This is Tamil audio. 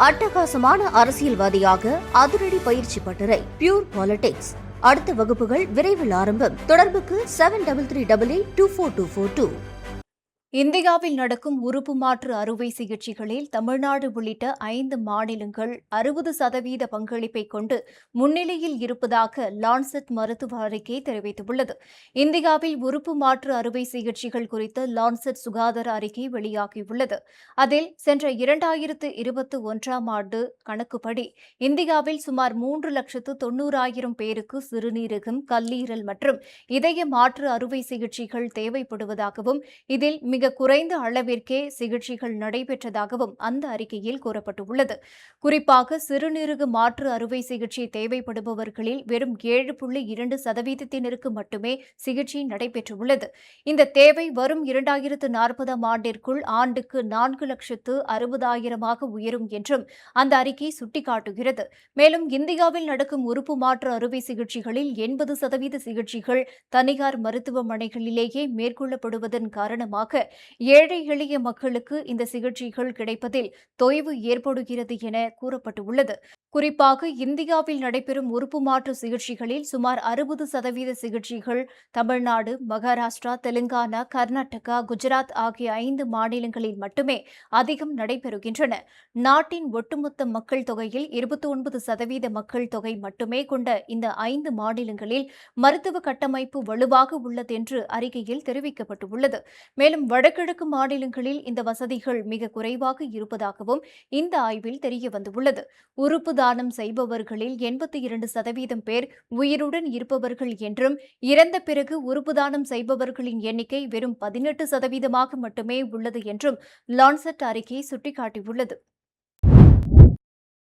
அட்டகாசமான அரசியல்வாதியாக அதிரடி பயிற்சி பட்டறை பியூர் பாலிடிக்ஸ். அடுத்த வகுப்புகள் விரைவில் ஆரம்பம். தொடர்புக்கு 7388242442. இந்தியாவில் நடக்கும் உறுப்பு மாற்று அறுவை சிகிச்சைகளில் தமிழ்நாடு உள்ளிட்ட 5 மாநிலங்கள் 60% பங்களிப்பை கொண்டு முன்னிலையில் இருப்பதாக லான்செட் மருத்துவ அறிக்கை தெரிவித்துள்ளது. இந்தியாவில் உறுப்பு மாற்று அறுவை சிகிச்சைகள் குறித்த லான்செட் சுகாதார அறிக்கை வெளியாகியுள்ளது. அதில் சென்ற 2021ஆம் ஆண்டு கணக்குப்படி இந்தியாவில் சுமார் 3,90,000 பேருக்கு சிறுநீரகம், கல்லீரல் மற்றும் இதய மாற்று அறுவை சிகிச்சைகள் தேவைப்படுவதாகவும் இதில் மிக குறைந்த அளவிற்கே சிகிச்சைகள் நடைபெற்றதாகவும் அந்த அறிக்கையில் கூறப்பட்டுள்ளது. குறிப்பாக சிறுநீரக மாற்று அறுவை சிகிச்சை தேவைப்படுபவர்களில் வெறும் 7.2% மட்டுமே சிகிச்சை நடைபெற்றுள்ளது. இந்த தேவை வரும் 2040ஆம் ஆண்டிற்குள் ஆண்டுக்கு 4,60,000 உயரும் என்றும் அந்த அறிக்கை சுட்டிக்காட்டுகிறது. மேலும் இந்தியாவில் நடக்கும் உறுப்பு மாற்று அறுவை சிகிச்சைகளில் 80% சிகிச்சைகள் தனியார் மருத்துவமனைகளிலேயே மேற்கொள்ளப்படுவதன் காரணமாக ஏழை எளிய மக்களுக்கு இந்த சிகிச்சைகள் கிடைப்பதில் தொய்வு ஏற்படுகிறது என கூறப்பட்டுள்ளது. குறிப்பாக இந்தியாவில் நடைபெறும் உறுப்பு மாற்று சிகிச்சைகளில் சுமார் 60% சிகிச்சைகள் தமிழ்நாடு, மகாராஷ்டிரா, தெலுங்கானா, கர்நாடகா, குஜராத் ஆகிய 5 மாநிலங்களில் மட்டுமே அதிகம் நடைபெறுகின்றன. நாட்டின் ஒட்டுமொத்த மக்கள் தொகையில் 29% மக்கள் தொகை மட்டுமே கொண்ட இந்த 5 மாநிலங்களில் மருத்துவ கட்டமைப்பு வலுவாக உள்ளது என்று அறிக்கையில் தெரிவிக்கப்பட்டுள்ளது. மேலும் வடகிழக்கு மாநிலங்களில் இந்த வசதிகள் மிக குறைவாக இருப்பதாகவும் இந்த ஆய்வில் தெரியவந்துள்ளது. உறுப்பு தானம் செய்பவர்களில் 82% பேர் உயிருடன் இருப்பவர்கள் என்றும் இறந்த பிறகு உறுப்பு தானம் செய்பவர்களின் எண்ணிக்கை வெறும் 18% மட்டுமே உள்ளது என்றும் லான்செட் அறிக்கை சுட்டிக்காட்டியுள்ளது.